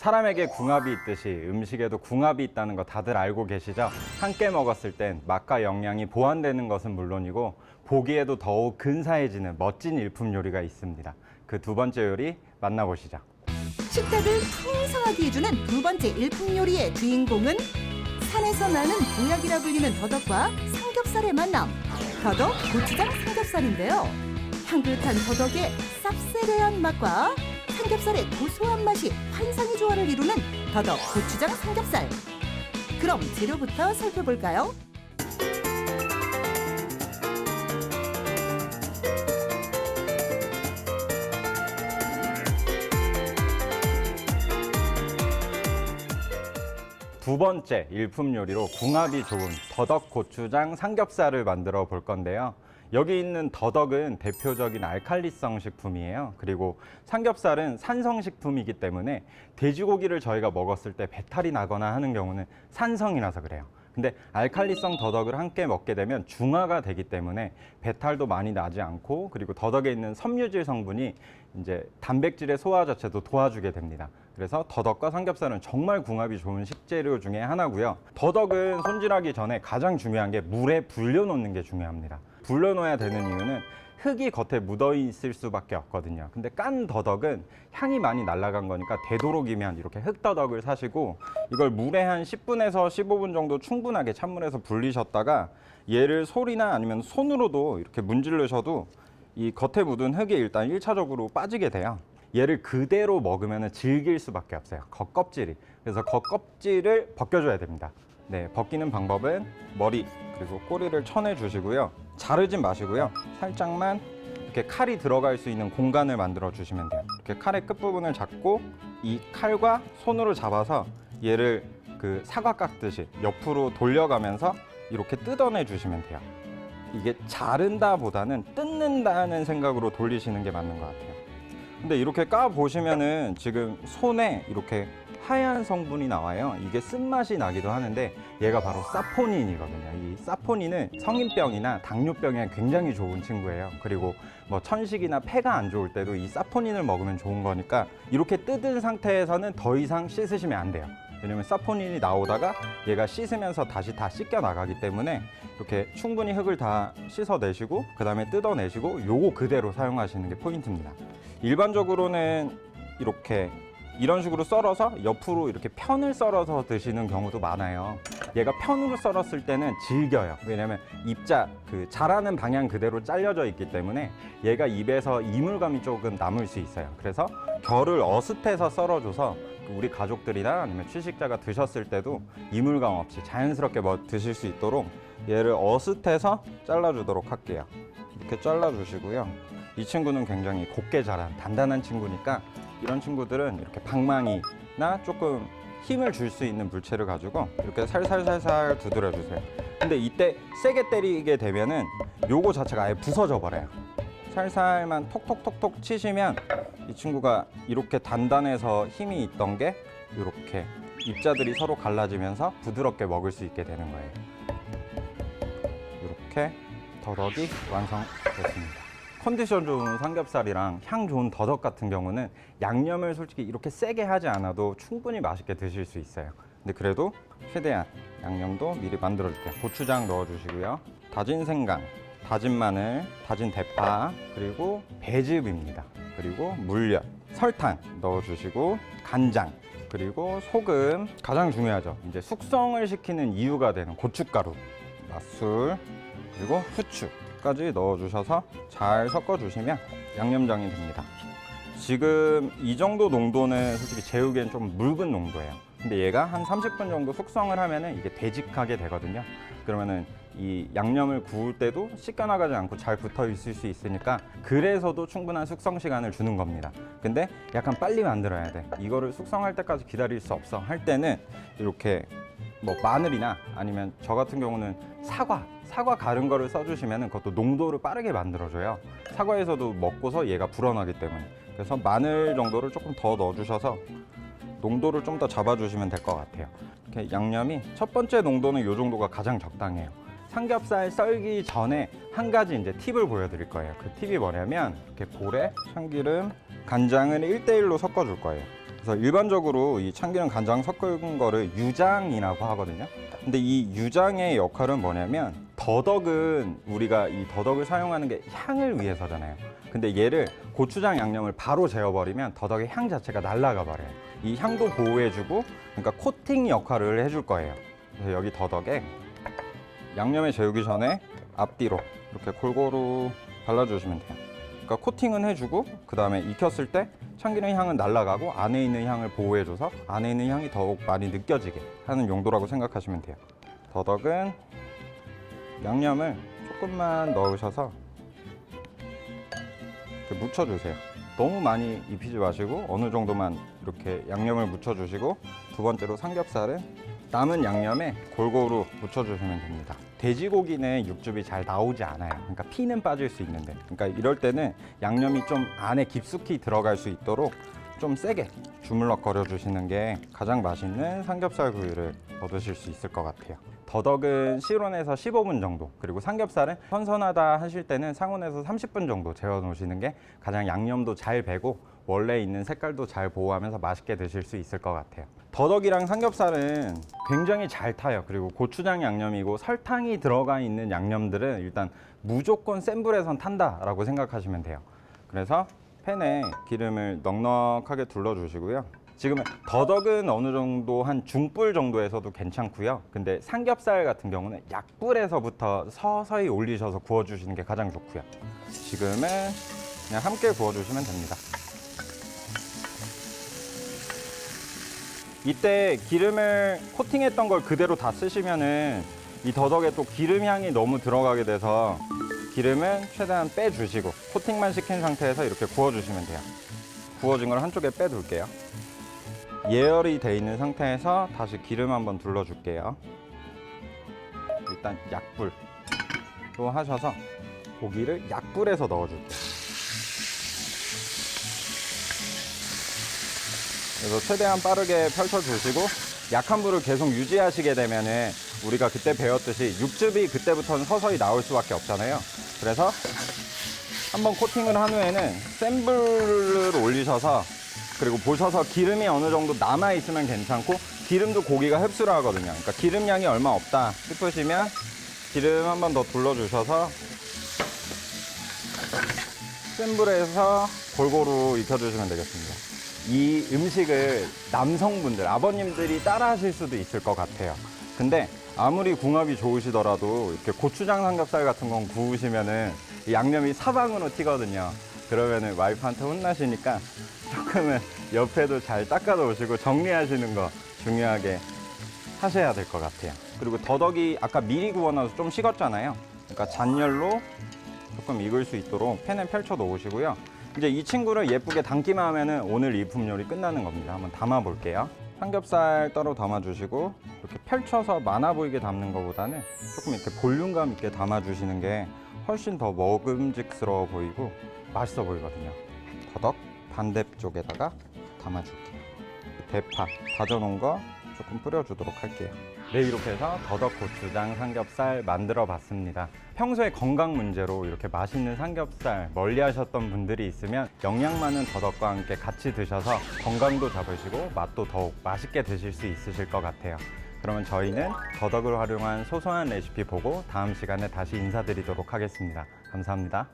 사람에게 궁합이 있듯이 음식에도 궁합이 있다는 거 다들 알고 계시죠? 함께 먹었을 땐 맛과 영양이 보완되는 것은 물론이고 보기에도 더욱 근사해지는 멋진 일품 요리가 있습니다. 그 두 번째 요리 만나보시죠. 식탁을 풍성하게 해주는 두 번째 일품 요리의 주인공은 산에서 나는 보약이라 불리는 더덕과 삼겹살의 만남, 더덕 고추장 삼겹살인데요. 향긋한 더덕의 쌉싸래한 맛과 삼겹살의 고소한 맛이 환상의 조화를 이루는 더덕 고추장 삼겹살. 그럼 재료부터 살펴볼까요? 두 번째 일품 요리로 궁합이 좋은 더덕 고추장 삼겹살을 만들어 볼 건데요. 여기 있는 더덕은 대표적인 알칼리성 식품이에요. 그리고 삼겹살은 산성 식품이기 때문에 돼지고기를 저희가 먹었을 때 배탈이 나거나 하는 경우는 산성이라서 그래요. 근데 알칼리성 더덕을 함께 먹게 되면 중화가 되기 때문에 배탈도 많이 나지 않고, 그리고 더덕에 있는 섬유질 성분이 이제 단백질의 소화 자체도 도와주게 됩니다. 그래서 더덕과 삼겹살은 정말 궁합이 좋은 식재료 중에 하나고요. 더덕은 손질하기 전에 가장 중요한 게 물에 불려놓는 게 중요합니다. 불려놓아야 되는 이유는 흙이 겉에 묻어 있을 수밖에 없거든요. 근데 깐 더덕은 향이 많이 날아간 거니까 되도록이면 이렇게 흙더덕을 사시고 이걸 물에 한 10분에서 15분 정도 충분하게 찬물에서 불리셨다가 얘를 솔이나 아니면 손으로도 이렇게 문지르셔도 이 겉에 묻은 흙이 일단 1차적으로 빠지게 돼요. 얘를 그대로 먹으면 질길 수밖에 없어요. 겉껍질이. 그래서 겉껍질을 벗겨줘야 됩니다. 네, 벗기는 방법은 머리 그리고 꼬리를 쳐내 주시고요. 자르진 마시고요. 살짝만 이렇게 칼이 들어갈 수 있는 공간을 만들어 주시면 돼요. 이렇게 칼의 끝부분을 잡고 이 칼과 손으로 잡아서 얘를 그 사과 깎듯이 옆으로 돌려가면서 이렇게 뜯어내 주시면 돼요. 이게 자른다 보다는 뜯는다는 생각으로 돌리시는 게 맞는 것 같아요. 근데 이렇게 까 보시면은 지금 손에 이렇게 하얀 성분이 나와요. 이게 쓴맛이 나기도 하는데 얘가 바로 사포닌이거든요. 이 사포닌은 성인병이나 당뇨병에 굉장히 좋은 친구예요. 그리고 뭐 천식이나 폐가 안 좋을 때도 이 사포닌을 먹으면 좋은 거니까 이렇게 뜯은 상태에서는 더 이상 씻으시면 안 돼요. 왜냐면 사포닌이 나오다가 얘가 씻으면서 다시 다 씻겨 나가기 때문에 이렇게 충분히 흙을 다 씻어내시고 그 다음에 뜯어내시고 요거 그대로 사용하시는 게 포인트입니다. 일반적으로는 이렇게 이런 식으로 썰어서 옆으로 이렇게 편을 썰어서 드시는 경우도 많아요. 얘가 편으로 썰었을 때는 질겨요. 왜냐면 입자, 그 자라는 방향 그대로 잘려져 있기 때문에 얘가 입에서 이물감이 조금 남을 수 있어요. 그래서 결을 어슷해서 썰어줘서 우리 가족들이나 아니면 취식자가 드셨을 때도 이물감 없이 자연스럽게 드실 수 있도록 얘를 어슷해서 잘라주도록 할게요. 이렇게 잘라주시고요. 이 친구는 굉장히 곱게 자란 단단한 친구니까 이런 친구들은 이렇게 방망이나 조금 힘을 줄 수 있는 물체를 가지고 이렇게 살살살살 두드려 주세요. 근데 이때 세게 때리게 되면은 요거 자체가 아예 부서져 버려요. 살살만 톡톡톡톡 치시면 이 친구가 이렇게 단단해서 힘이 있던 게 이렇게 입자들이 서로 갈라지면서 부드럽게 먹을 수 있게 되는 거예요. 이렇게 더덕이 완성됐습니다. 컨디션 좋은 삼겹살이랑 향 좋은 더덕 같은 경우는 양념을 솔직히 이렇게 세게 하지 않아도 충분히 맛있게 드실 수 있어요. 근데 그래도 최대한 양념도 미리 만들어 줄게요. 고추장 넣어 주시고요. 다진 생강, 다진 마늘, 다진 대파, 그리고 배즙입니다. 그리고 물엿, 설탕 넣어 주시고 간장, 그리고 소금, 가장 중요하죠. 이제 숙성을 시키는 이유가 되는 고춧가루, 맛술, 그리고 후추까지 넣어주셔서 잘 섞어주시면 양념장이 됩니다. 지금 이 정도 농도는 솔직히 재우기엔 좀 묽은 농도예요. 근데 얘가 한 30분 정도 숙성을 하면은 이게 되직하게 되거든요. 그러면은 이 양념을 구울 때도 씻겨나가지 않고 잘 붙어 있을 수 있으니까 그래서도 충분한 숙성 시간을 주는 겁니다. 근데 약간 빨리 만들어야 돼. 이거를 숙성할 때까지 기다릴 수 없어 할 때는 이렇게 뭐 마늘이나 아니면 저 같은 경우는 사과 가른 거를 써주시면 그것도 농도를 빠르게 만들어줘요. 사과에서도 먹고서 얘가 불어나기 때문에. 그래서 마늘 정도를 조금 더 넣어주셔서 농도를 좀 더 잡아주시면 될 것 같아요. 이렇게 양념이 첫 번째 농도는 이 정도가 가장 적당해요. 삼겹살 썰기 전에 한 가지 이제 팁을 보여드릴 거예요. 그 팁이 뭐냐면 이렇게 볼에 참기름, 간장을 1대1로 섞어줄 거예요. 그래서 일반적으로 이 참기름 간장 섞은 거를 유장이라고 하거든요. 근데 이 유장의 역할은 뭐냐면 더덕은 우리가 이 더덕을 사용하는 게 향을 위해서잖아요. 근데 얘를 고추장 양념을 바로 재워버리면 더덕의 향 자체가 날아가 버려요. 이 향도 보호해주고 그러니까 코팅 역할을 해줄 거예요. 그래서 여기 더덕에 양념에 재우기 전에 앞뒤로 이렇게 골고루 발라주시면 돼요. 그러니까 코팅은 해주고 그 다음에 익혔을 때 참기름 향은 날아가고 안에 있는 향을 보호해줘서 안에 있는 향이 더욱 많이 느껴지게 하는 용도라고 생각하시면 돼요. 더덕은 양념을 조금만 넣으셔서 이렇게 묻혀주세요. 너무 많이 입히지 마시고 어느 정도만 이렇게 양념을 묻혀주시고 두 번째로 삼겹살은 남은 양념에 골고루 묻혀주시면 됩니다. 돼지고기는 육즙이 잘 나오지 않아요. 그러니까 피는 빠질 수 있는데, 그러니까 이럴 때는 양념이 좀 안에 깊숙이 들어갈 수 있도록 좀 세게 주물럭거려 주시는 게 가장 맛있는 삼겹살 구이를 얻으실 수 있을 것 같아요. 더덕은 실온에서 15분 정도, 그리고 삼겹살은 선선하다 하실 때는 상온에서 30분 정도 재워 놓으시는 게 가장 양념도 잘 배고 원래 있는 색깔도 잘 보호하면서 맛있게 드실 수 있을 것 같아요. 더덕이랑 삼겹살은 굉장히 잘 타요. 그리고 고추장 양념이고 설탕이 들어가 있는 양념들은 일단 무조건 센 불에선 탄다라고 생각하시면 돼요. 그래서 팬에 기름을 넉넉하게 둘러주시고요. 지금 더덕은 어느 정도 한 중불 정도에서도 괜찮고요. 근데 삼겹살 같은 경우는 약불에서부터 서서히 올리셔서 구워주시는 게 가장 좋고요. 지금은 그냥 함께 구워주시면 됩니다. 이때 기름을 코팅했던 걸 그대로 다 쓰시면은 이 더덕에 또 기름 향이 너무 들어가게 돼서 기름은 최대한 빼주시고 코팅만 시킨 상태에서 이렇게 구워주시면 돼요. 구워진 걸 한쪽에 빼둘게요. 예열이 돼 있는 상태에서 다시 기름 한번 둘러줄게요. 일단 약불로 하셔서 고기를 약불에서 넣어줄게요. 그래서 최대한 빠르게 펼쳐주시고 약한 불을 계속 유지하시게 되면은 우리가 그때 배웠듯이 육즙이 그때부터는 서서히 나올 수밖에 없잖아요. 그래서 한번 코팅을 한 후에는 센 불을 올리셔서 그리고 보셔서 기름이 어느 정도 남아 있으면 괜찮고 기름도 고기가 흡수를 하거든요. 그러니까 기름 양이 얼마 없다 싶으시면 기름 한 번 더 둘러주셔서 센 불에서 골고루 익혀주시면 되겠습니다. 이 음식을 남성분들, 아버님들이 따라 하실 수도 있을 것 같아요. 근데 아무리 궁합이 좋으시더라도 이렇게 고추장 삼겹살 같은 건 구우시면은 이 양념이 사방으로 튀거든요. 그러면은 와이프한테 혼나시니까 조금은 옆에도 잘 닦아 놓으시고 정리하시는 거 중요하게 하셔야 될 것 같아요. 그리고 더덕이 아까 미리 구워놔서 좀 식었잖아요. 그러니까 잔열로 조금 익을 수 있도록 팬에 펼쳐 놓으시고요. 이제 이 친구를 예쁘게 담기만 하면은 오늘 일품 요리 끝나는 겁니다. 한번 담아 볼게요. 삼겹살 따로 담아 주시고 이렇게 펼쳐서 많아 보이게 담는 것보다는 조금 이렇게 볼륨감 있게 담아 주시는 게 훨씬 더 먹음직스러워 보이고 맛있어 보이거든요. 더덕 반대쪽에다가 담아 줄게요. 대파 다져놓은 거 조금 뿌려주도록 할게요. 네, 이렇게 해서 더덕 고추장 삼겹살 만들어 봤습니다. 평소에 건강 문제로 이렇게 맛있는 삼겹살 멀리 하셨던 분들이 있으면 영양 많은 더덕과 함께 같이 드셔서 건강도 잡으시고 맛도 더욱 맛있게 드실 수 있으실 것 같아요. 그러면 저희는 더덕을 활용한 소소한 레시피 보고 다음 시간에 다시 인사드리도록 하겠습니다. 감사합니다.